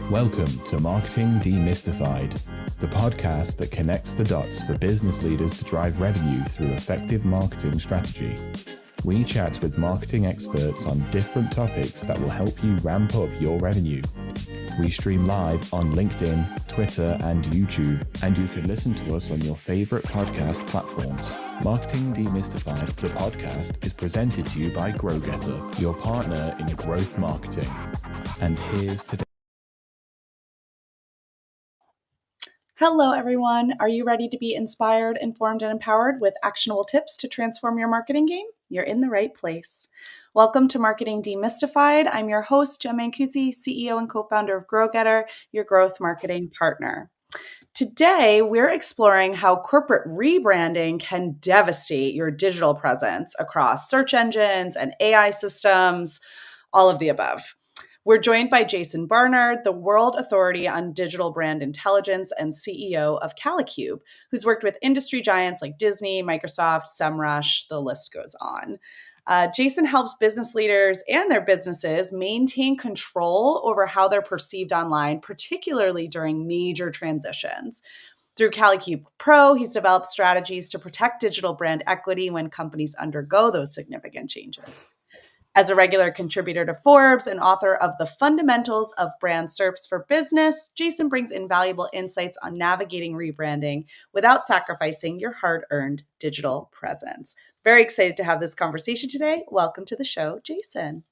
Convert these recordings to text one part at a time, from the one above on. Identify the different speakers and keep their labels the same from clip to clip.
Speaker 1: Welcome to Marketing Demystified, the podcast that connects the dots for business leaders to drive revenue through effective marketing strategy. We chat with marketing experts on different topics that will help you ramp up your revenue. We stream live on LinkedIn, Twitter, and YouTube, and you can listen to us on your favorite podcast platforms. Marketing Demystified, the podcast, is presented to you by GrowGetter, your partner in growth marketing. And here's today.
Speaker 2: Hello, everyone. Are you ready to be inspired, informed, and empowered with actionable tips to transform your marketing game? You're in the right place. Welcome to Marketing Demystified. I'm your host, Jem Mancusi, CEO and co-founder of GrowGetter, your growth marketing partner. Today, we're exploring how corporate rebranding can devastate your digital presence across search engines and AI systems, all of the above. We're joined by Jason Barnard, the world authority on digital brand intelligence and CEO of Kalicube, who's worked with industry giants like Disney, Microsoft, SEMrush, the list goes on. Jason helps business leaders and their businesses maintain control over how they're perceived online, particularly during major transitions. Through Kalicube Pro, he's developed strategies to protect digital brand equity when companies undergo those significant changes. As a regular contributor to Forbes and author of The Fundamentals of Brand SERPs for Business, Jason brings invaluable insights on navigating rebranding without sacrificing your hard-earned digital presence. Very excited to have this conversation today. Welcome to the show, Jason.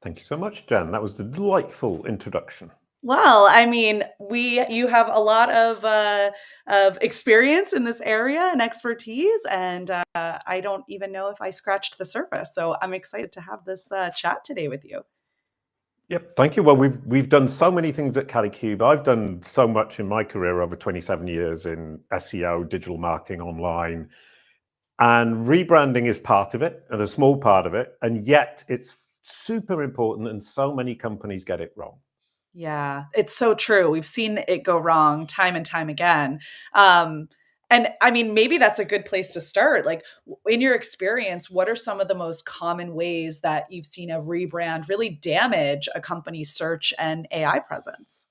Speaker 3: Thank you so much, Jen. That was a delightful introduction.
Speaker 2: Well, I mean, you have a lot of experience in this area and expertise, and I don't even know if I scratched the surface. So I'm excited to have this chat today with you.
Speaker 3: Yep, thank you. Well, we've done so many things at Kalicube. I've done so much in my career over 27 years in SEO, digital marketing, online, and rebranding is part of it and a small part of it, and yet it's super important, and so many companies get it wrong.
Speaker 2: Yeah, it's so true. We've seen it go wrong time and time again. And I mean, maybe that's a good place to start. Like, in your experience, what are some of the most common ways that you've seen a rebrand really damage a company's search and AI presence?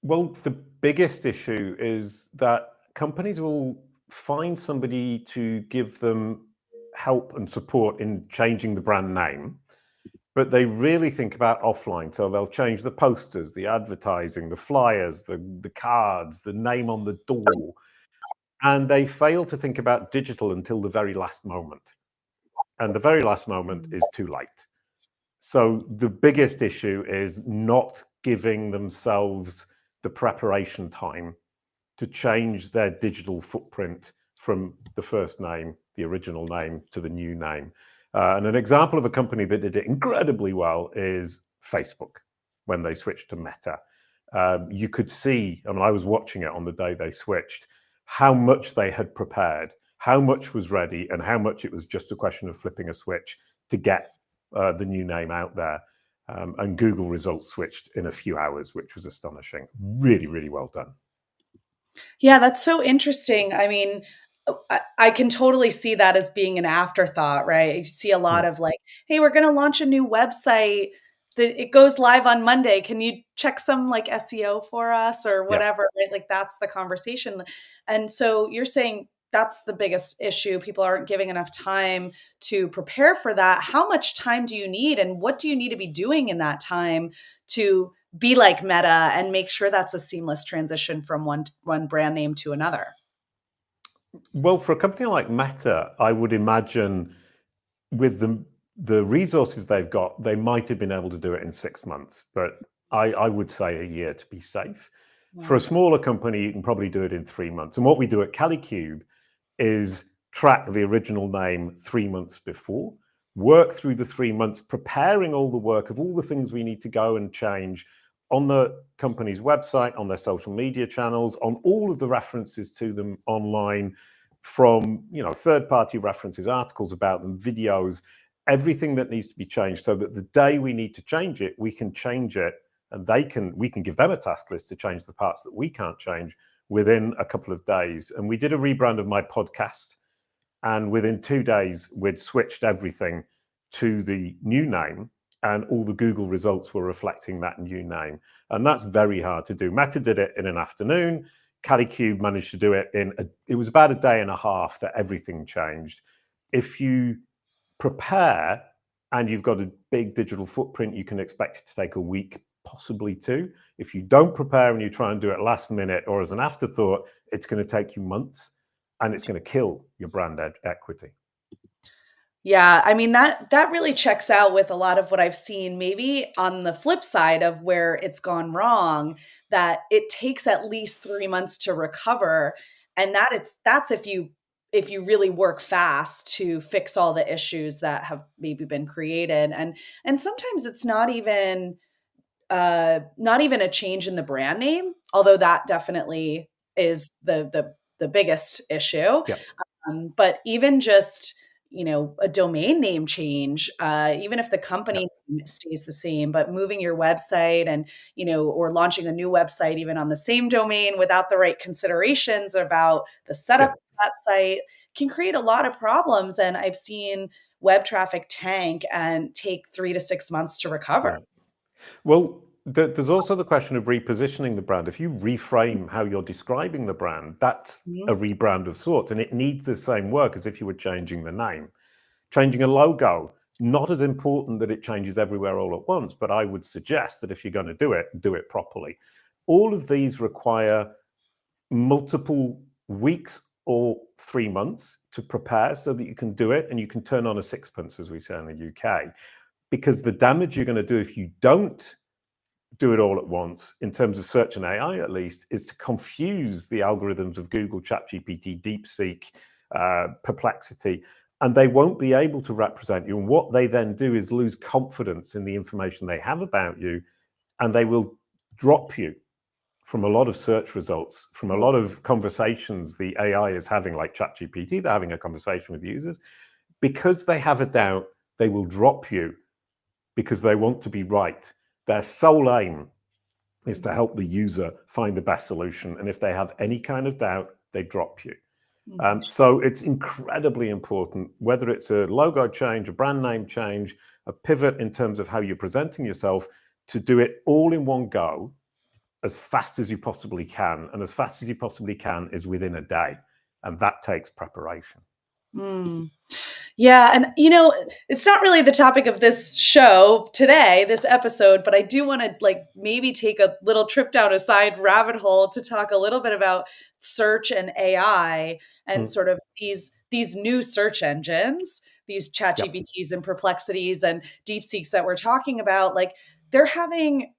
Speaker 3: Well, the biggest issue is that companies will find somebody to give them help and support in changing the brand name, but they really think about offline. So they'll change the posters, the advertising, the flyers, the cards, the name on the door. And they fail to think about digital until the very last moment. And the very last moment is too late. So the biggest issue is not giving themselves the preparation time to change their digital footprint from the first name, the original name, to the new name. And an example of a company that did it incredibly well is Facebook when they switched to Meta. You could see, I mean, I was watching it on the day they switched, how much they had prepared, how much was ready, and how much it was just a question of flipping a switch to get the new name out there. And Google results switched in a few hours, which was astonishing. Really, really well done.
Speaker 2: Yeah, that's so interesting. I mean, I can totally see that as being an afterthought, right? You see a lot of like, hey, we're going to launch a new website. It goes live on Monday. Can you check some like SEO for us or whatever, right? Like that's the conversation. And so you're saying that's the biggest issue. People aren't giving enough time to prepare for that. How much time do you need and what do you need to be doing in that time to be like Meta and make sure that's a seamless transition from one brand name to another?
Speaker 3: Well, for a company like Meta, I would imagine with the resources they've got, they might have been able to do it in 6 months, but I would say a year to be safe.
Speaker 2: Wow.
Speaker 3: For a smaller company, you can probably do it in 3 months. And what we do at Kalicube is track the original name 3 months before, work through the 3 months, preparing all the work of all the things we need to go and change on the company's website, on their social media channels, on all of the references to them online, from third-party references, articles about them, videos, everything that needs to be changed, so that the day we need to change it, we can change it, and we can give them a task list to change the parts that we can't change within a couple of days. And we did a rebrand of my podcast, and within 2 days, we'd switched everything to the new name. and all the Google results were reflecting that new name. And that's very hard to do. Meta did it in an afternoon. Kalicube managed to do it it was about a day and a half that everything changed. If you prepare and you've got a big digital footprint, you can expect it to take a week, possibly two. If you don't prepare and you try and do it last minute or as an afterthought, it's going to take you months and it's going to kill your brand equity.
Speaker 2: Yeah, I mean that really checks out with a lot of what I've seen. Maybe on the flip side of where it's gone wrong, that it takes at least 3 months to recover, and that's if you really work fast to fix all the issues that have maybe been created, and sometimes it's not even a change in the brand name, although that definitely is the biggest issue.
Speaker 3: Yeah.
Speaker 2: But even just, a domain name change, even if the company name stays the same, but moving your website and, or launching a new website, even on the same domain without the right considerations about the setup of that site can create a lot of problems. And I've seen web traffic tank and take 3 to 6 months to recover.
Speaker 3: Right. Well, there's also the question of repositioning the brand. If you reframe how you're describing the brand, that's a rebrand of sorts, and it needs the same work as if you were changing the name. Changing a logo, not as important that it changes everywhere all at once, but I would suggest that if you're going to do it properly. All of these require multiple weeks or 3 months to prepare so that you can do it and you can turn on a sixpence, as we say in the UK. Because the damage you're going to do if you don't do it all at once, in terms of search and AI at least, is to confuse the algorithms of Google, ChatGPT, DeepSeek, Perplexity, and they won't be able to represent you. And what they then do is lose confidence in the information they have about you, and they will drop you from a lot of search results, from a lot of conversations the AI is having, like ChatGPT, they're having a conversation with users. Because they have a doubt, they will drop you because they want to be right. Their sole aim is to help the user find the best solution. And if they have any kind of doubt, they drop you. So it's incredibly important, whether it's a logo change, a brand name change, a pivot in terms of how you're presenting yourself, to do it all in one go as fast as you possibly can. And as fast as you possibly can is within a day. And that takes preparation.
Speaker 2: Yeah. And, it's not really the topic of this show today, this episode, but I do want to maybe take a little trip down a side rabbit hole to talk a little bit about search and AI and sort of these new search engines, these ChatGPTs and Perplexities and DeepSeeks that we're talking about. They're having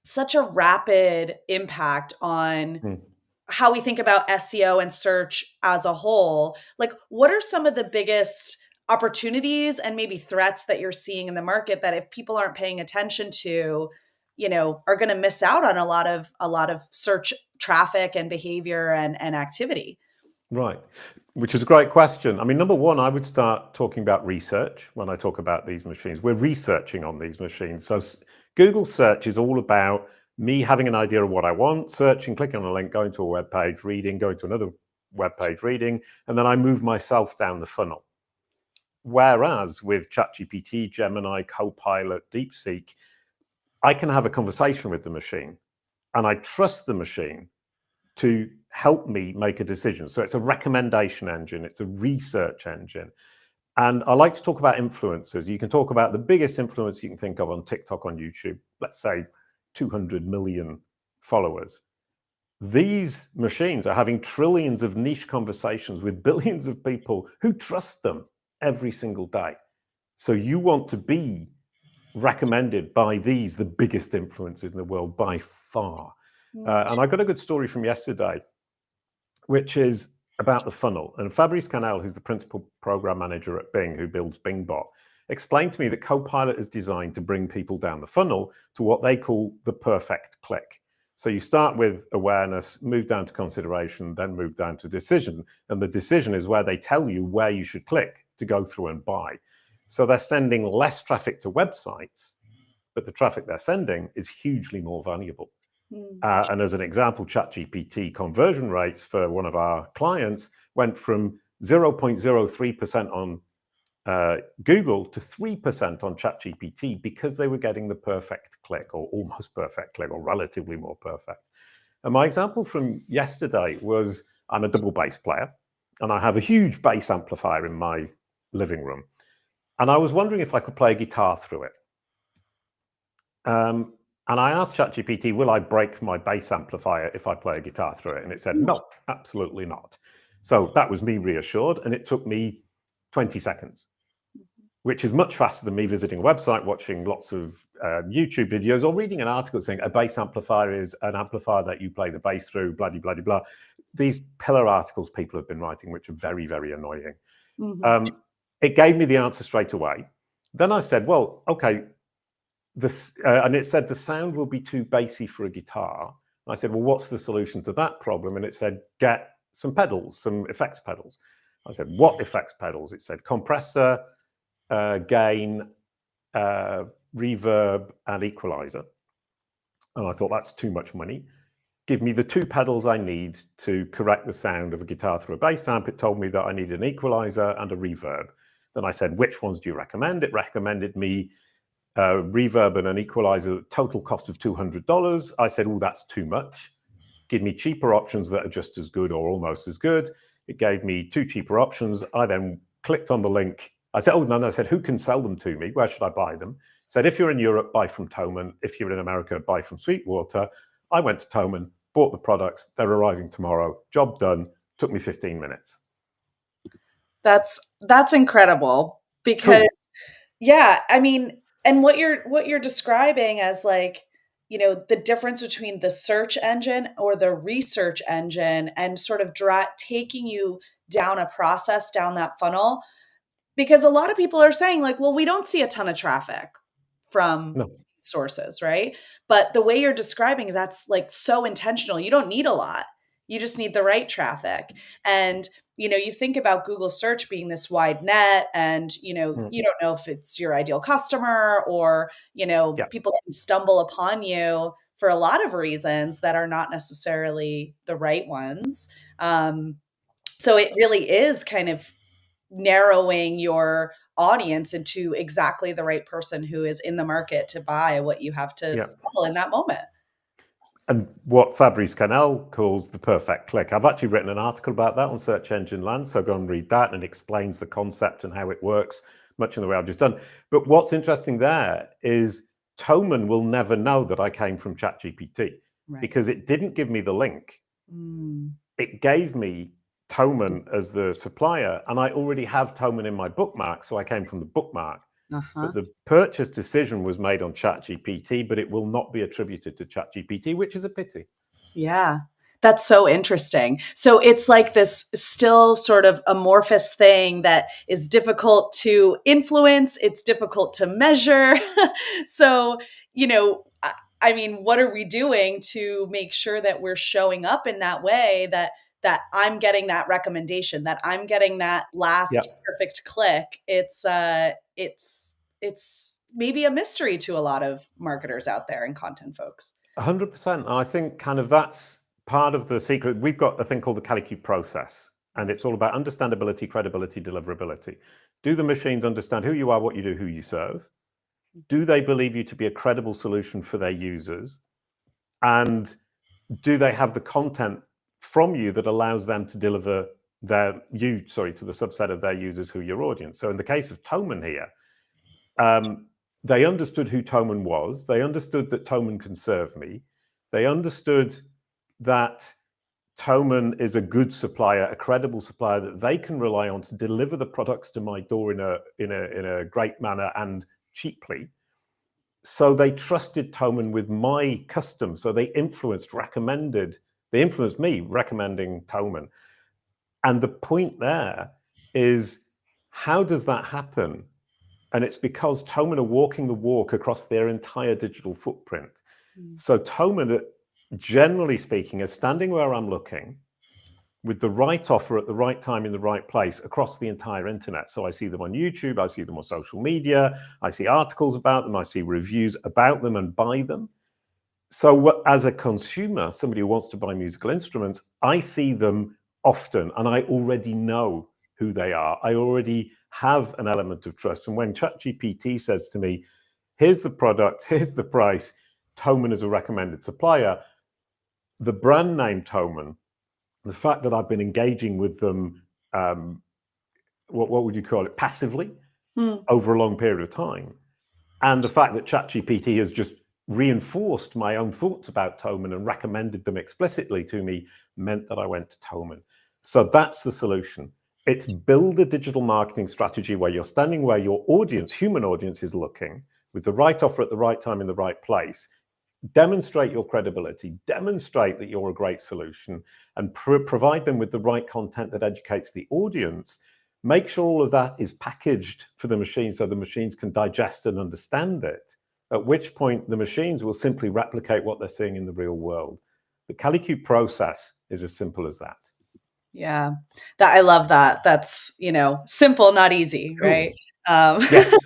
Speaker 2: such a rapid impact on how we think about SEO and search as a whole. What are some of the biggest opportunities and maybe threats that you're seeing in the market that if people aren't paying attention to, are going to miss out on a lot of search traffic and behavior and activity?
Speaker 3: Right. Which is a great question. I mean, number one, I would start talking about research when I talk about these machines. We're researching on these machines. So Google search is all about me having an idea of what I want, searching, clicking on a link, going to a web page, reading, going to another web page, reading, and then I move myself down the funnel. Whereas with ChatGPT, Gemini, Copilot, DeepSeek, I can have a conversation with the machine and I trust the machine to help me make a decision. So it's a recommendation engine, it's a research engine. And I like to talk about influencers. You can talk about the biggest influencer you can think of on TikTok, on YouTube, let's say 200 million followers. These machines are having trillions of niche conversations with billions of people who trust them every single day. So you want to be recommended by the biggest influencers in the world by far. And I got a good story from yesterday, which is about the funnel. And Fabrice Canel, who's the principal program manager at Bing, who builds BingBot, explained to me that Copilot is designed to bring people down the funnel to what they call the perfect click. So you start with awareness, move down to consideration, then move down to decision. And the decision is where they tell you where you should click to go through and buy. So they're sending less traffic to websites, but the traffic they're sending is hugely more valuable. And as an example, ChatGPT conversion rates for one of our clients went from 0.03% on Google to 3% on ChatGPT because they were getting the perfect click, or almost perfect click, or relatively more perfect. And my example from yesterday was, I'm a double bass player, and I have a huge bass amplifier in my living room. And I was wondering if I could play a guitar through it. And I asked ChatGPT, will I break my bass amplifier if I play a guitar through it? And it said, no, absolutely not. So that was me reassured, and it took me 20 seconds, which is much faster than me visiting a website, watching lots of YouTube videos, or reading an article saying a bass amplifier is an amplifier that you play the bass through, blah, blah, blah, blah. These pillar articles people have been writing, which are very, very annoying. It gave me the answer straight away. Then I said, well, okay, and it said the sound will be too bassy for a guitar. And I said, well, what's the solution to that problem? And it said, get some pedals, some effects pedals. I said, what effects pedals? It said compressor, gain, reverb, and equalizer. And I thought, that's too much money. Give me the two pedals I need to correct the sound of a guitar through a bass amp. It told me that I needed an equalizer and a reverb. Then I said, which ones do you recommend? It recommended me reverb and an equalizer, total cost of $200. I said, oh, that's too much. Give me cheaper options that are just as good or almost as good. It gave me two cheaper options. I then clicked on the link. I said, oh, no, I said, who can sell them to me? Where should I buy them? It said, if you're in Europe, buy from Thomann. If you're in America, buy from Sweetwater. I went to Thomann, bought the products. They're arriving tomorrow. Job done. Took me 15 minutes.
Speaker 2: That's incredible because, cool. Yeah, I mean, and what you're describing as like, you know, the difference between the search engine or the research engine and sort of taking you down a process, down that funnel. Because a lot of people are saying like, well, we don't see a ton of traffic from sources, right? But the way you're describing, that's like so intentional. You don't need a lot. You just need the right traffic. And, you know, you think about Google search being this wide net and, you know, you don't know if it's your ideal customer or, you know, people can stumble upon you for a lot of reasons that are not necessarily the right ones. So it really is kind of narrowing your audience into exactly the right person who is in the market to buy what you have to sell in that moment.
Speaker 3: And what Fabrice Canel calls the perfect click. I've actually written an article about that on Search Engine Land, so go and read that, and it explains the concept and how it works, much in the way I've just done. But what's interesting there is Thomann will never know that I came from ChatGPT because it didn't give me the link. It gave me Thomann as the supplier, and I already have Thomann in my bookmark, so I came from the bookmark. But the purchase decision was made on ChatGPT, but it will not be attributed to ChatGPT, which is a pity.
Speaker 2: Yeah, that's so interesting. So it's like this still sort of amorphous thing that is difficult to influence. It's difficult to measure. So, you know, I mean, what are we doing to make sure that we're showing up in that way that I'm getting that recommendation, that I'm getting that last perfect click? It's maybe a mystery to a lot of marketers out there and content folks.
Speaker 3: 100%. I think kind of that's part of the secret. We've got a thing called the CaliQ process, and it's all about understandability, credibility, deliverability. Do the machines understand who you are, what you do, who you serve? Do they believe you to be a credible solution for their users? And do they have the content from you that allows them to deliver to the subset of their users who are your audience? So in the case of Thomann here, they understood who Thomann was. They understood that Thomann can serve me. They understood that Thomann is a good supplier, a credible supplier that they can rely on to deliver the products to my door in a great manner and cheaply. So they trusted Thomann with my custom. So they influenced me recommending Thomann. And the point there is, how does that happen? And it's because Thomann are walking the walk across their entire digital footprint. So Thomann, generally speaking, is standing where I'm looking with the right offer at the right time in the right place across the entire internet. So I see them on YouTube, I see them on social media, I see articles about them, I see reviews about them and buy them. So as a consumer, somebody who wants to buy musical instruments, I see them often and I already know who they are. I already have an element of trust. And when ChatGPT says to me, here's the product, here's the price, Thomann is a recommended supplier, the brand name Thomann, the fact that I've been engaging with them, what would you call it, passively over a long period of time, and the fact that ChatGPT has just reinforced my own thoughts about Thomann and recommended them explicitly to me, meant that I went to Thomann. So that's the solution. It's build a digital marketing strategy where you're standing where your audience, human audience, is looking, with the right offer at the right time in the right place. Demonstrate your credibility, demonstrate that you're a great solution, and provide them with the right content that educates the audience. Make sure all of that is packaged for the machine so the machines can digest and understand it, at which point the machines will simply replicate what they're seeing in the real world. The CaliQ process is as simple as that.
Speaker 2: Yeah, I love that. That's, simple, not easy, right?
Speaker 3: Yes,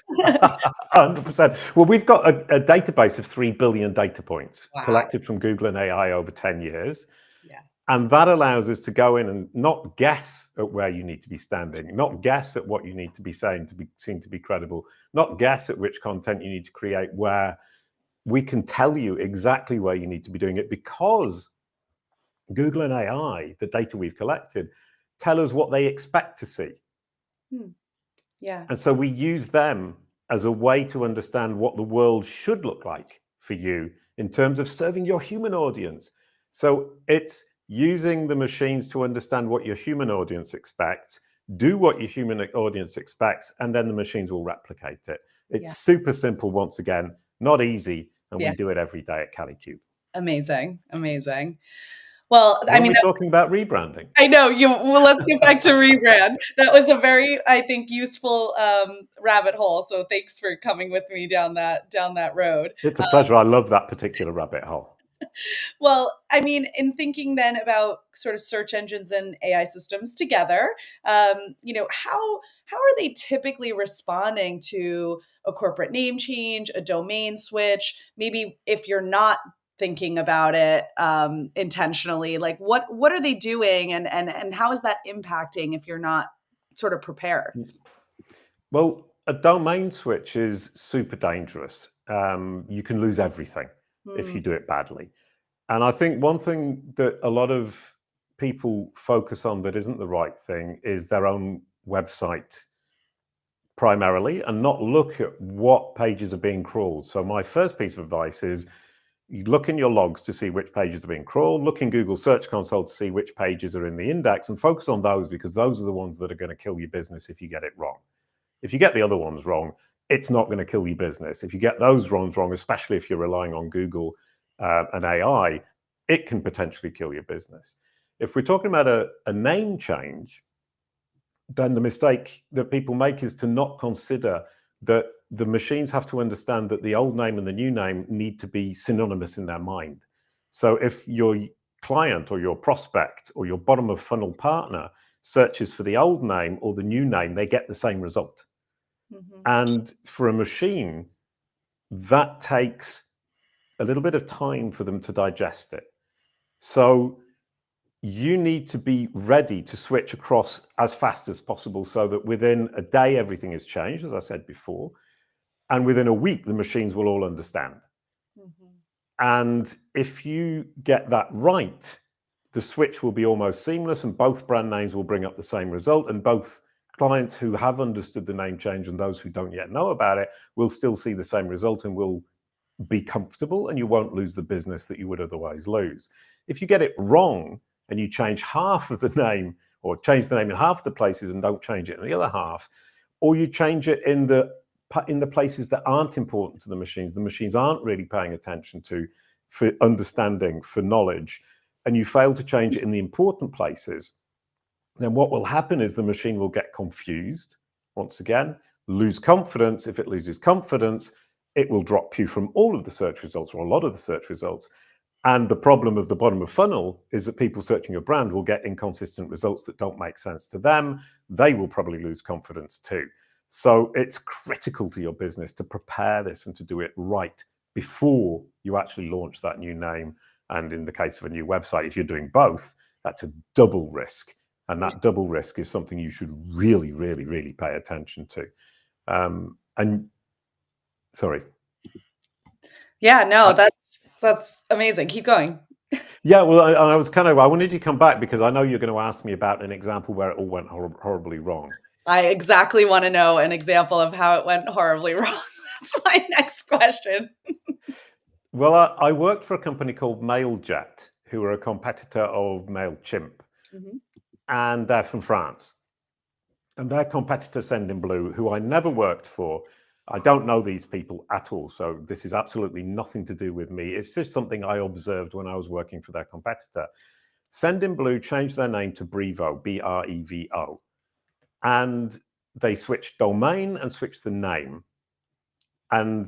Speaker 3: 100%. Well, we've got a database of 3 billion data points collected from Google and AI over 10 years.
Speaker 2: Yeah.
Speaker 3: And that allows us to go in and not guess at where you need to be standing, not guess at what you need to be saying to be seen to be credible, not guess at which content you need to create, where we can tell you exactly where you need to be doing it, because Google and AI, the data we've collected, tell us what they expect to see.
Speaker 2: Yeah.
Speaker 3: And so we use them as a way to understand what the world should look like for you in terms of serving your human audience. So it's using the machines to understand what your human audience expects, do what your human audience expects, and then the machines will replicate it. It's super simple, once again, not easy, and we do it every day at CaliQ.
Speaker 2: Amazing. Well,
Speaker 3: we're talking about rebranding.
Speaker 2: I know well, let's get back to Rebrand. That was a very, I think, useful rabbit hole. So thanks for coming with me down that road.
Speaker 3: It's a pleasure. I love that particular rabbit hole.
Speaker 2: Well, in thinking then about sort of search engines and AI systems together, how are they typically responding to a corporate name change, a domain switch? Maybe if you're not thinking about it intentionally, like what are they doing, and how is that impacting if you're not sort of prepared?
Speaker 3: Well, a domain switch is super dangerous. You can lose everything if you do it badly. And I think one thing that a lot of people focus on that isn't the right thing is their own website primarily, and not look at what pages are being crawled. So my first piece of advice is you look in your logs to see which pages are being crawled, look in Google Search Console to see which pages are in the index, and focus on those, because those are the ones that are going to kill your business if you get it wrong. If you get the other ones wrong, it's not going to kill your business. If you get those ones wrong, especially if you're relying on Google and AI, it can potentially kill your business. If we're talking about a name change, then the mistake that people make is to not consider that the machines have to understand that the old name and the new name need to be synonymous in their mind. So if your client or your prospect or your bottom of funnel partner searches for the old name or the new name, they get the same result. And for a machine, that takes a little bit of time for them to digest it. So you need to be ready to switch across as fast as possible, so that within a day, everything is changed, as I said before. And within a week, the machines will all understand. And if you get that right, the switch will be almost seamless, and both brand names will bring up the same result. And both clients who have understood the name change and those who don't yet know about it will still see the same result and will be comfortable, and you won't lose the business that you would otherwise lose. If you get it wrong and you change half of the name, or change the name in half the places and don't change it in the other half, or you change it in the places that aren't important to the machines aren't really paying attention to, for understanding, for knowledge, and you fail to change it in the important places, then what will happen is the machine will get confused, once again, lose confidence. If it loses confidence, it will drop you from all of the search results, or a lot of the search results. And the problem of the bottom of funnel is that people searching your brand will get inconsistent results that don't make sense to them. They will probably lose confidence too. So it's critical to your business to prepare this and to do it right before you actually launch that new name. And in the case of a new website, if you're doing both, that's a double risk. And that double risk is something you should really, really, really pay attention to. And sorry.
Speaker 2: Yeah, no, that's amazing. Keep going.
Speaker 3: Yeah, well, I wanted you to come back because I know you're going to ask me about an example where it all went horribly wrong.
Speaker 2: I exactly want to know an example of how it went horribly wrong. That's my next question.
Speaker 3: Well, I worked for a company called MailJet, who are a competitor of MailChimp, and they're from France. And their competitor, Sendinblue, who I never worked for, I don't know these people at all, so this is absolutely nothing to do with me. It's just something I observed when I was working for their competitor. Sendinblue changed their name to Brevo, B-R-E-V-O, and they switched domain and switched the name. And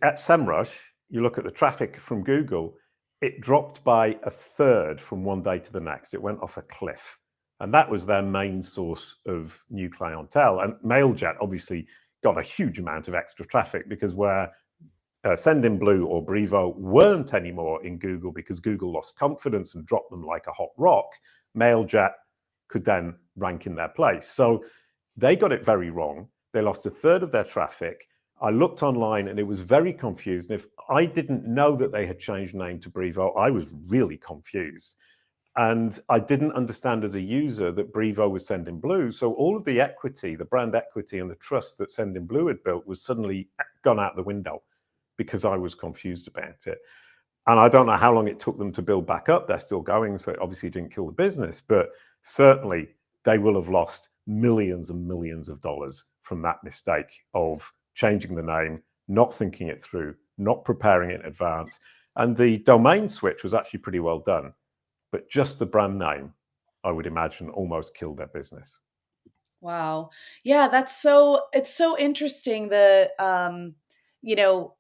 Speaker 3: at SEMrush, you look at the traffic from Google, it dropped by a third from one day to the next. It went off a cliff. And that was their main source of new clientele. And MailJet obviously got a huge amount of extra traffic because where Sendinblue or Brevo weren't anymore in Google because Google lost confidence and dropped them like a hot rock, MailJet could then rank in their place. So they got it very wrong. They lost a third of their traffic. I looked online and it was very confused. And if I didn't know that they had changed name to Brevo, I was really confused. And I didn't understand as a user that Brevo was Sendinblue. So all of the equity, the brand equity and the trust that Sendinblue had built was suddenly gone out the window because I was confused about it. And I don't know how long it took them to build back up. They're still going, so it obviously didn't kill the business. But certainly they will have lost millions and millions of dollars from that mistake of changing the name, not thinking it through, not preparing it in advance. And the domain switch was actually pretty well done. But just the brand name, I would imagine, almost killed their business.
Speaker 2: Wow. Yeah, it's so interesting that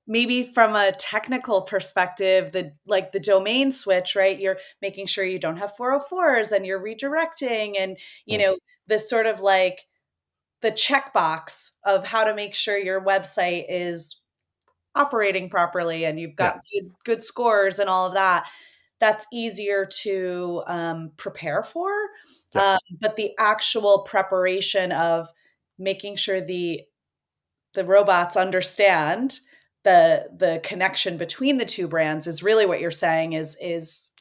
Speaker 2: maybe from a technical perspective, the domain switch, right? You're making sure you don't have 404s and you're redirecting and this sort of like the checkbox of how to make sure your website is operating properly and you've got good scores and all of that. That's easier to prepare for. But the actual preparation of making sure the robots understand the connection between the two brands is really what you're saying is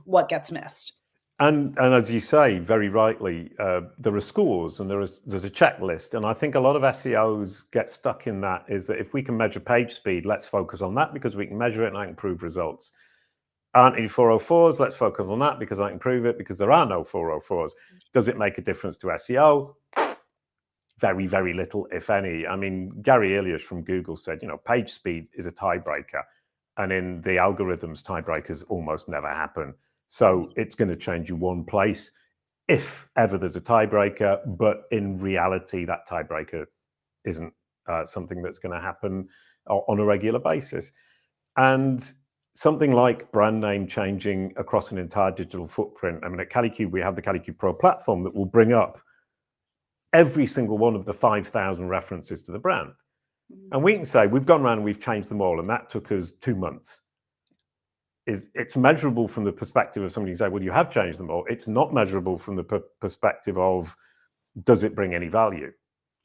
Speaker 2: what gets missed.
Speaker 3: And as you say very rightly, there are scores and there's a checklist. And I think a lot of SEOs get stuck in that is that if we can measure page speed, let's focus on that because we can measure it and I can improve results. Aren't any 404s? Let's focus on that because I can prove it because there are no 404s. Does it make a difference to SEO? Very, very little, if any. I mean, Gary Ilyash from Google said, page speed is a tiebreaker. And in the algorithms, tiebreakers almost never happen. So it's going to change you one place if ever there's a tiebreaker. But in reality, that tiebreaker isn't something that's going to happen on a regular basis. And something like brand name changing across an entire digital footprint. I mean, at Kalicube, we have the Kalicube Pro platform that will bring up every single one of the 5,000 references to the brand. And we can say, we've gone around and we've changed them all, and that took us 2 months. It's measurable from the perspective of somebody who say, well, you have changed them all. It's not measurable from the perspective of, does it bring any value?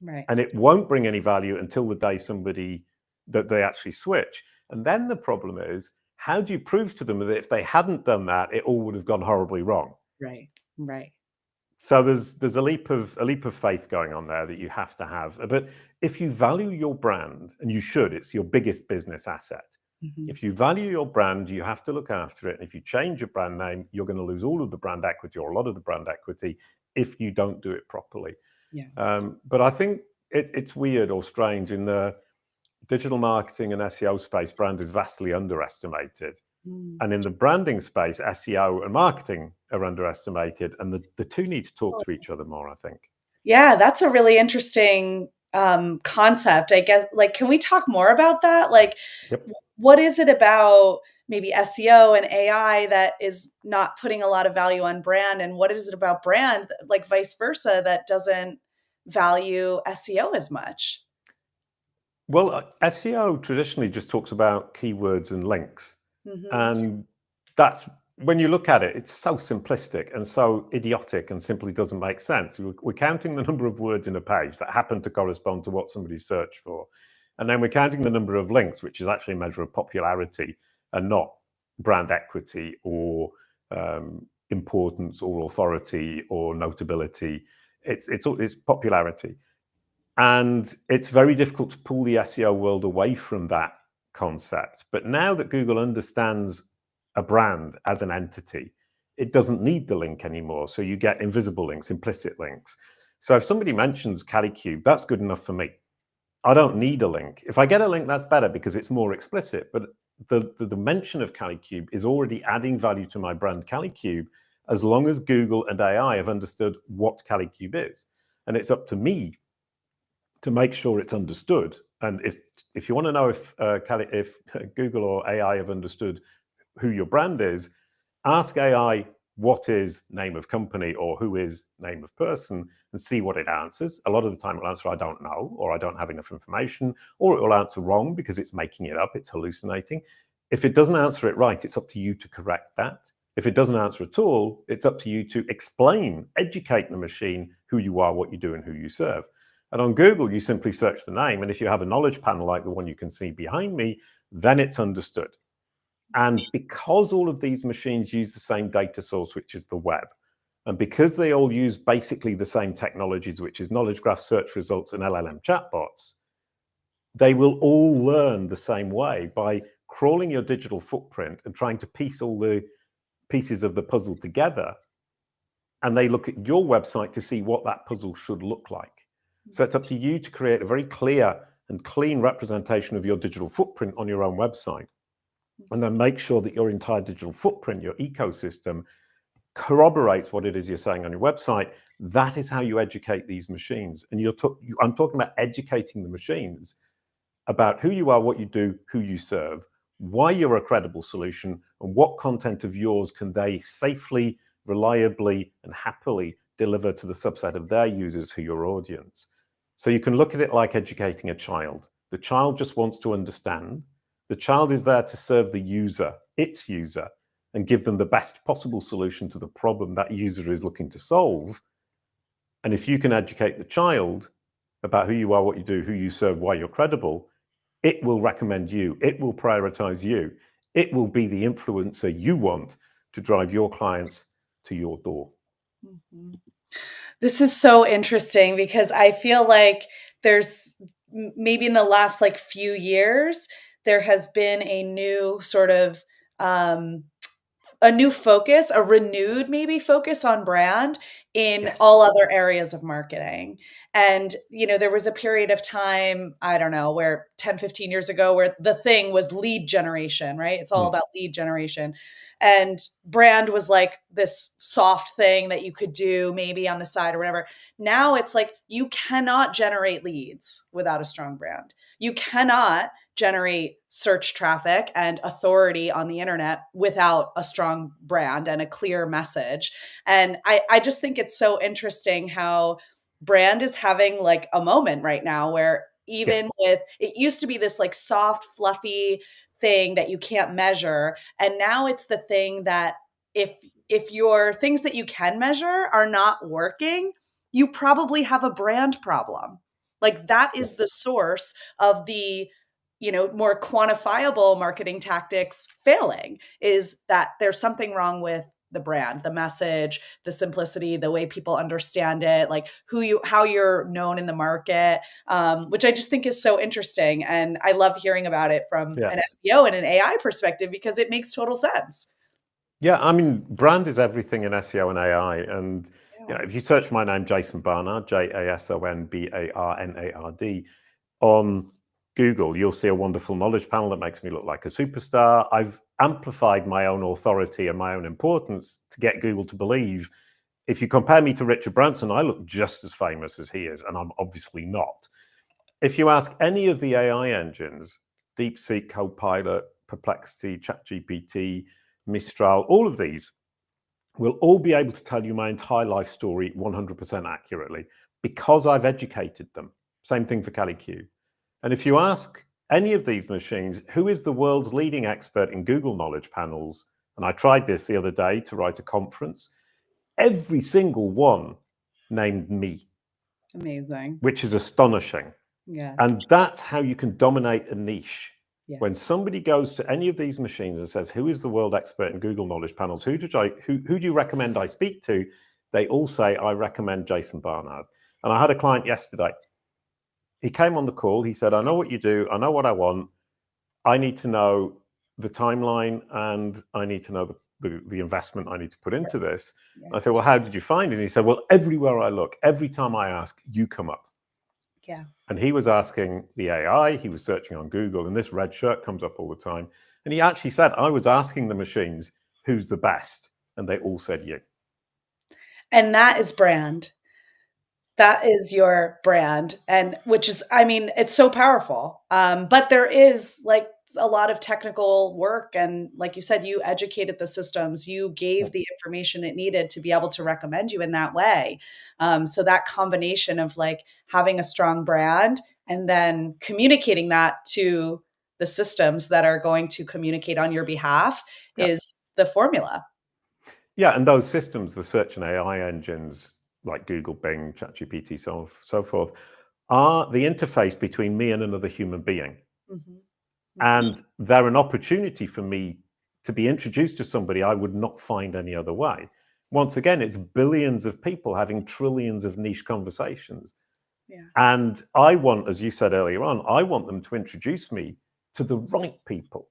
Speaker 2: Right.
Speaker 3: And it won't bring any value until the day that they actually switch. And then the problem is, how do you prove to them that if they hadn't done that, it all would have gone horribly wrong?
Speaker 2: Right.
Speaker 3: So there's a leap of faith going on there that you have to have. But if you value your brand, and you should, it's your biggest business asset. If you value your brand, you have to look after it. And if you change your brand name, you're going to lose all of the brand equity or a lot of the brand equity if you don't do it properly. But I think it's weird or strange in the digital marketing and SEO space, brand is vastly underestimated. And in the branding space, SEO and marketing are underestimated. And the two need to talk to each other more, I think.
Speaker 2: Yeah, that's a really interesting concept. I guess, can we talk more about that? What is it about maybe SEO and AI that is not putting a lot of value on brand? And what is it about brand, like vice versa, that doesn't value SEO as much?
Speaker 3: Well, SEO traditionally just talks about keywords and links. And that's when you look at it, it's so simplistic and so idiotic and simply doesn't make sense. We're counting the number of words in a page that happen to correspond to what somebody searched for. And then we're counting the number of links, which is actually a measure of popularity and not brand equity or importance or authority or notability. It's popularity. And it's very difficult to pull the SEO world away from that concept. But now that Google understands a brand as an entity, it doesn't need the link anymore. So you get invisible links, implicit links. So if somebody mentions Calicube, that's good enough for me. I don't need a link. If I get a link, that's better because it's more explicit. But the mention of Calicube is already adding value to my brand Calicube, as long as Google and AI have understood what Calicube is. And it's up to me to make sure it's understood. And if you want to know if Google or AI have understood who your brand is, ask AI what is name of company or who is name of person and see what it answers. A lot of the time it'll answer I don't know, or I don't have enough information, or it will answer wrong because it's making it up, it's hallucinating. If it doesn't answer it right, it's up to you to correct that. If it doesn't answer at all, it's up to you to explain, educate the machine who you are, what you do, and who you serve. And on Google, you simply search the name. And if you have a knowledge panel like the one you can see behind me, then it's understood. And because all of these machines use the same data source, which is the web, and because they all use basically the same technologies, which is knowledge graph, search results, and LLM chatbots, they will all learn the same way by crawling your digital footprint and trying to piece all the pieces of the puzzle together. And they look at your website to see what that puzzle should look like. So it's up to you to create a very clear and clean representation of your digital footprint on your own website. And then make sure that your entire digital footprint, your ecosystem, corroborates what it is you're saying on your website. That is how you educate these machines. And I'm talking about educating the machines about who you are, what you do, who you serve, why you're a credible solution, and what content of yours can they safely, reliably, and happily deliver to the subset of their users who are your audience. So you can look at it like educating a child. The child just wants to understand. The child is there to serve the user, its user, and give them the best possible solution to the problem that user is looking to solve. And if you can educate the child about who you are, what you do, who you serve, why you're credible, it will recommend you. It will prioritize you. It will be the influencer you want to drive your clients to your door.
Speaker 2: Mm-hmm. This is so interesting because I feel like there's maybe in the last few years, there has been a new sort of a new focus, a renewed maybe focus on brand in all other areas of marketing. And, there was a period of time, I don't know, where 10, 15 years ago, where the thing was lead generation, right? It's all about lead generation. And brand was like this soft thing that you could do maybe on the side or whatever. Now it's like, you cannot generate leads without a strong brand. You cannot generate search traffic and authority on the internet without a strong brand and a clear message. And I just think it's so interesting how brand is having a moment right now where even with, it used to be this soft, fluffy thing that you can't measure. And now it's the thing that if your things that you can measure are not working, you probably have a brand problem. That is the source of the more quantifiable marketing tactics failing, is that there's something wrong with the brand, the message, the simplicity, the way people understand it, how you're known in the market, which I just think is so interesting. And I love hearing about it from an SEO and an AI perspective because it makes total sense.
Speaker 3: Yeah, I mean, brand is everything in SEO and AI. And if you search my name, Jason Barnard, JASONBARNARD, on Google, you'll see a wonderful knowledge panel that makes me look like a superstar. I've amplified my own authority and my own importance to get Google to believe, if you compare me to Richard Branson, I look just as famous as he is, and I'm obviously not. If you ask any of the AI engines, DeepSeek, Copilot, Perplexity, ChatGPT, Mistral, all of these will all be able to tell you my entire life story 100% accurately because I've educated them. Same thing for Calicube. And if you ask any of these machines, who is the world's leading expert in Google knowledge panels, And I tried this the other day to write a conference. Every single one named me.
Speaker 2: Amazing.
Speaker 3: Which is astonishing.
Speaker 2: Yeah.
Speaker 3: And that's how you can dominate a niche.
Speaker 2: Yeah.
Speaker 3: When somebody goes to any of these machines and says, who is the world expert in Google Knowledge Panels? Who do you recommend I speak to? They all say, I recommend Jason Barnard. And I had a client yesterday. He came on the call. He said, I know what you do. I know what I want. I need to know the timeline and I need to know the investment I need to put into this. Yeah. I said, well, how did you find it? And he said, well, everywhere I look, every time I ask, you come up.
Speaker 2: Yeah.
Speaker 3: And he was asking the AI, he was searching on Google, and this red shirt comes up all the time. And he actually said, I was asking the machines, who's the best? And they all said you.
Speaker 2: And that is brand. That is your brand. And which is, I mean, it's so powerful. But there is like a lot of technical work. And like you said, you educated the systems, you gave the information it needed to be able to recommend you in that way. So that combination of like having a strong brand and then communicating that to the systems that are going to communicate on your behalf is the formula.
Speaker 3: Yeah. And those systems, the search and AI engines like Google, Bing, ChatGPT, so forth, are the interface between me and another human being. Mm-hmm. And they're an opportunity for me to be introduced to somebody I would not find any other way. Once again, it's billions of people having trillions of niche conversations. Yeah. And I want, as you said earlier on, I want them to introduce me to the right people.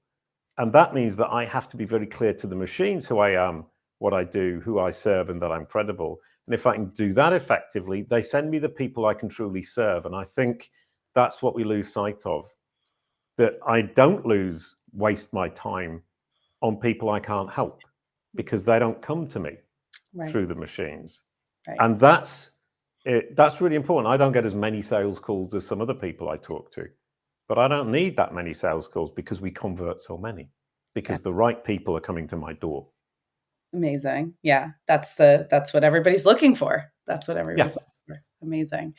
Speaker 3: And that means that I have to be very clear to the machines who I am, what I do, who I serve, and that I'm credible. And if I can do that effectively, they send me the people I can truly serve. And I think that's what we lose sight of. That I don't waste my time on people I can't help because they don't come to me through the machines. Right. And that's really important. I don't get as many sales calls as some other people I talk to, but I don't need that many sales calls because we convert so many, because the right people are coming to my door.
Speaker 2: Amazing. Yeah. That's what everybody's looking for. That's what everybody's looking for. Amazing.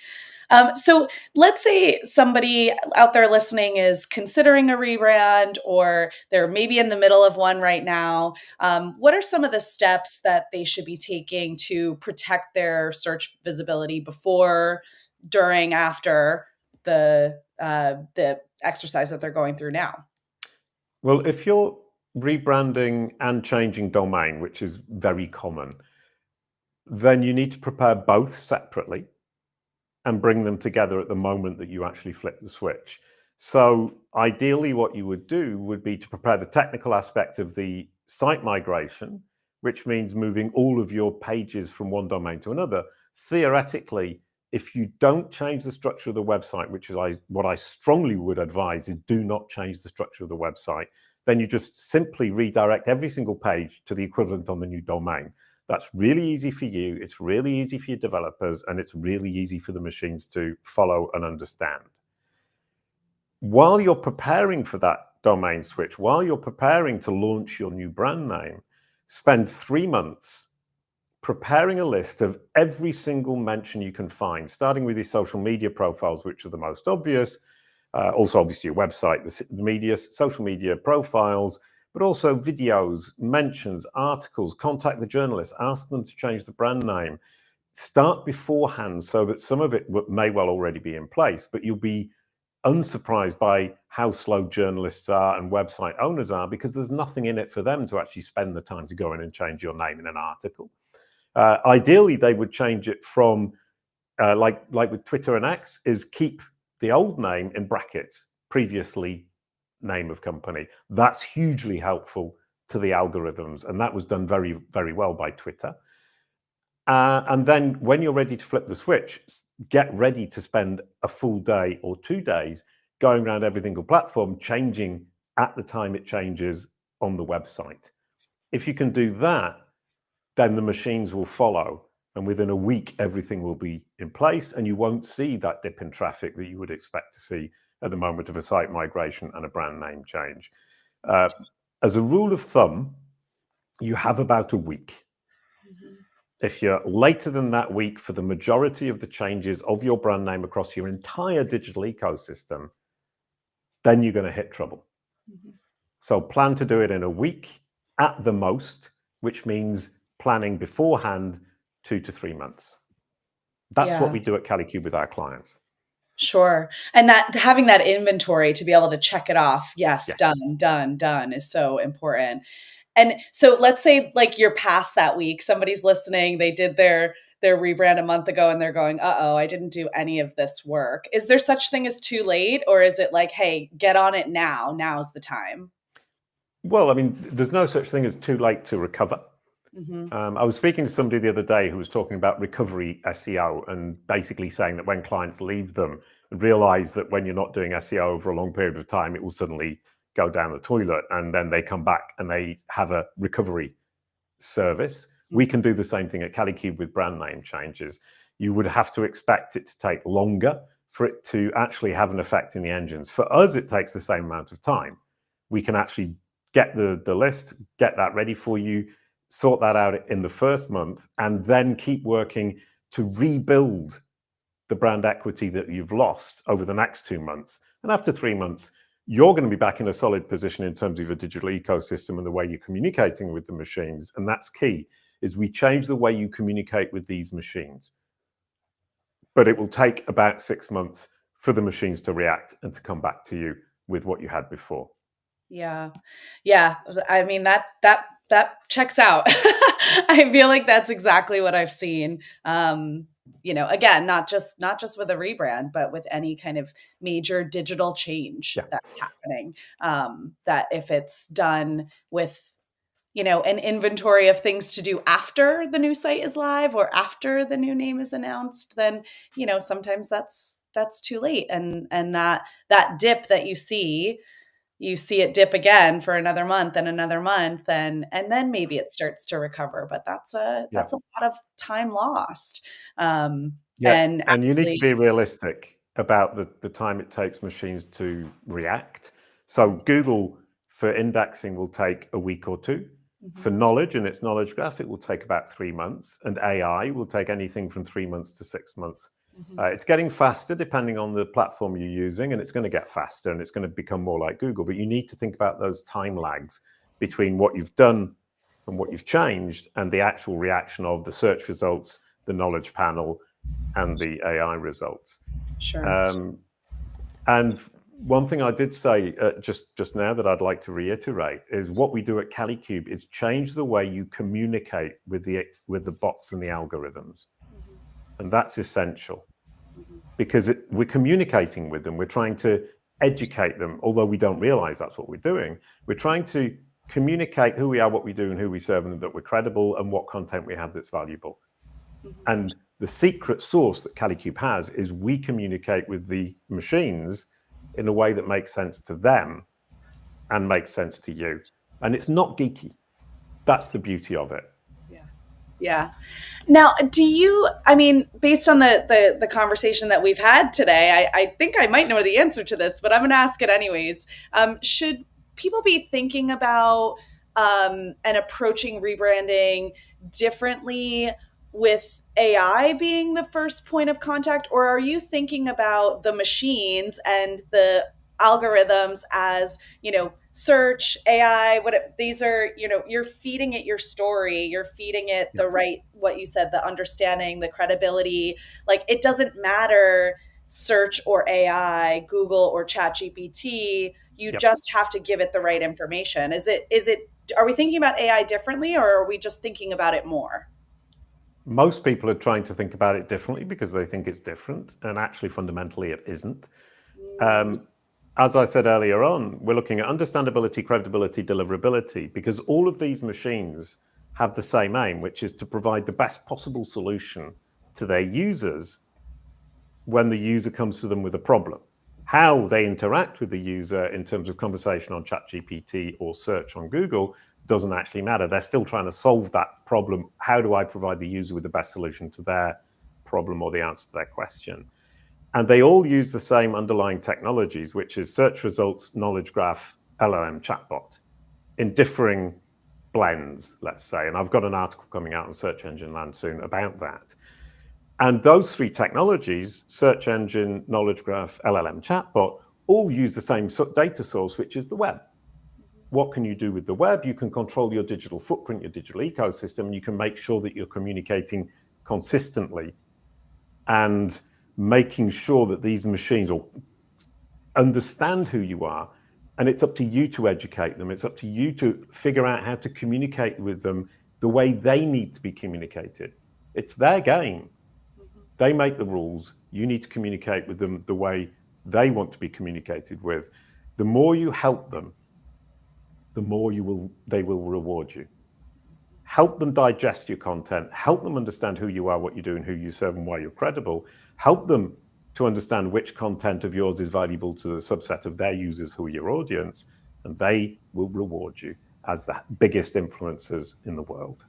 Speaker 2: So let's say somebody out there listening is considering a rebrand, or they're maybe in the middle of one right now. What are some of the steps that they should be taking to protect their search visibility before, during, after the exercise that they're going through now?
Speaker 3: Well, if you're rebranding and changing domain, which is very common, then you need to prepare both separately and bring them together at the moment that you actually flip the switch. So ideally what you would do would be to prepare the technical aspect of the site migration, which means moving all of your pages from one domain to another. Theoretically, if you don't change the structure of the website, which is what I strongly would advise, is do not change the structure of the website, then you just simply redirect every single page to the equivalent on the new domain. That's really easy for you, it's really easy for your developers, and it's really easy for the machines to follow and understand. While you're preparing for that domain switch, while you're preparing to launch your new brand name, spend 3 months preparing a list of every single mention you can find, starting with your social media profiles, which are the most obvious, also obviously your website, the media, social media profiles, but also videos, mentions, articles, contact the journalists, ask them to change the brand name. Start beforehand so that some of it may well already be in place, but you'll be unsurprised by how slow journalists are and website owners are, because there's nothing in it for them to actually spend the time to go in and change your name in an article. Ideally, they would change it from, like with Twitter and X, is keep the old name in brackets, previously name of company. That's hugely helpful to the algorithms, and that was done very, very well by Twitter. And then when you're ready to flip the switch, get ready to spend a full day or 2 days going around every single platform, changing at the time it changes on the website. If you can do that, then the machines will follow, and within a week, everything will be in place, and you won't see that dip in traffic that you would expect to see at the moment of a site migration and a brand name change. As a rule of thumb, you have about a week. Mm-hmm. If you're later than that week for the majority of the changes of your brand name across your entire digital ecosystem, then you're going to hit trouble. Mm-hmm. So plan to do it in a week. at the most, which means planning beforehand 2 to 3 months. That's what we do at Calicube with our clients.
Speaker 2: Sure. And that having that inventory to be able to check it off, yes, done is so important. And so let's say like you're past that week, somebody's listening, they did their rebrand a month ago and they're going, uh-oh, I didn't do any of this work. Is there such thing as too late? Or is it like, hey, get on it now. Now's the time.
Speaker 3: Well, I mean, there's no such thing as too late to recover.
Speaker 2: Mm-hmm.
Speaker 3: I was speaking to somebody the other day who was talking about recovery SEO and basically saying that when clients leave them and realize that when you're not doing SEO over a long period of time, it will suddenly go down the toilet, and then they come back and they have a recovery service. We can do the same thing at Calicube with brand name changes. You would have to expect it to take longer for it to actually have an effect in the engines. For us, it takes the same amount of time. We can actually get the list, get that ready for you, sort that out in the first month, and then keep working to rebuild the brand equity that you've lost over the next 2 months. And after 3 months, you're going to be back in a solid position in terms of your digital ecosystem and the way you're communicating with the machines. And that's key, is we change the way you communicate with these machines. But it will take about 6 months for the machines to react and to come back to you with what you had before.
Speaker 2: Yeah. I mean, that checks out. I feel like that's exactly what I've seen. Again, not just with a rebrand, but with any kind of major digital change that's happening. That if it's done with, an inventory of things to do after the new site is live or after the new name is announced, then, sometimes that's too late. And that dip that you see it dip again for another month and another month, and then maybe it starts to recover. But that's a lot of time lost.
Speaker 3: And you need to be realistic about the time it takes machines to react. So Google for indexing will take a week or two. Mm-hmm. For knowledge and its knowledge graph, it will take about 3 months, and AI will take anything from 3 months to 6 months. Mm-hmm. It's getting faster depending on the platform you're using, and it's going to get faster and it's going to become more like Google. But you need to think about those time lags between what you've done and what you've changed and the actual reaction of the search results, the knowledge panel, and the AI results.
Speaker 2: Sure.
Speaker 3: And one thing I did say just now that I'd like to reiterate is what we do at Calicube is change the way you communicate with the bots and the algorithms. And that's essential because we're communicating with them. We're trying to educate them, although we don't realize that's what we're doing. We're trying to communicate who we are, what we do, and who we serve, and that we're credible, and what content we have that's valuable. And the secret sauce that Calicube has is we communicate with the machines in a way that makes sense to them and makes sense to you. And it's not geeky. That's the beauty of it.
Speaker 2: Yeah. Now, based on the conversation that we've had today, I think I might know the answer to this, but I'm going to ask it anyways. Should people be thinking about and approaching rebranding differently with AI being the first point of contact, or are you thinking about the machines and the algorithms as, search, AI, these are, you're feeding it your story, you're feeding it the right, what you said, the understanding, the credibility, like it doesn't matter search or AI, Google or ChatGPT, you just have to give it the right information. Are we thinking about AI differently, or are we just thinking about it more?
Speaker 3: Most people are trying to think about it differently because they think it's different, and actually fundamentally it isn't. As I said earlier on, we're looking at understandability, credibility, deliverability, because all of these machines have the same aim, which is to provide the best possible solution to their users when the user comes to them with a problem. How they interact with the user in terms of conversation on ChatGPT or search on Google doesn't actually matter. They're still trying to solve that problem. How do I provide the user with the best solution to their problem or the answer to their question? And they all use the same underlying technologies, which is search results, knowledge graph, LLM chatbot, in differing blends, let's say. And I've got an article coming out on Search Engine Land soon about that. And those three technologies, search engine, knowledge graph, LLM chatbot, all use the same data source, which is the web. what can you do with the web? You can control your digital footprint, your digital ecosystem, and you can make sure that you're communicating consistently and making sure that these machines or understand who you are. And it's up to you to educate them. It's up to you to figure out how to communicate with them the way they need to be communicated. It's their game. They make the rules. You need to communicate with them the way they want to be communicated with. The more you help them, the more they will reward you. Help them digest your content. Help them understand who you are, what you do, and who you serve, and why you're credible. Help them to understand which content of yours is valuable to the subset of their users who are your audience, and they will reward you as the biggest influencers in the world.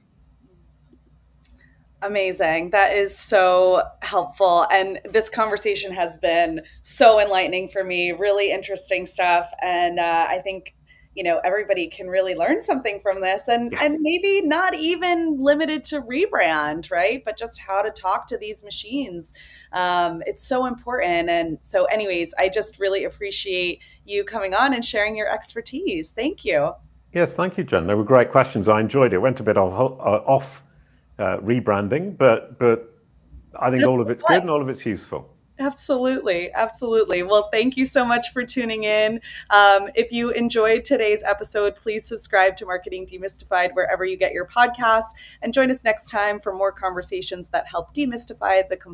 Speaker 2: Amazing. That is so helpful. And this conversation has been so enlightening for me, really interesting stuff. And I think, everybody can really learn something from this and maybe not even limited to Rebrand, right? But just how to talk to these machines. It's so important. And so anyways, I just really appreciate you coming on and sharing your expertise. Thank you.
Speaker 3: Yes, thank you, Jen. They were great questions. I enjoyed it. Went a bit off rebranding, but I think all of it's good and all of it's useful.
Speaker 2: Absolutely. Absolutely. Well, thank you so much for tuning in. If you enjoyed today's episode, please subscribe to Marketing Demystified wherever you get your podcasts, and join us next time for more conversations that help demystify the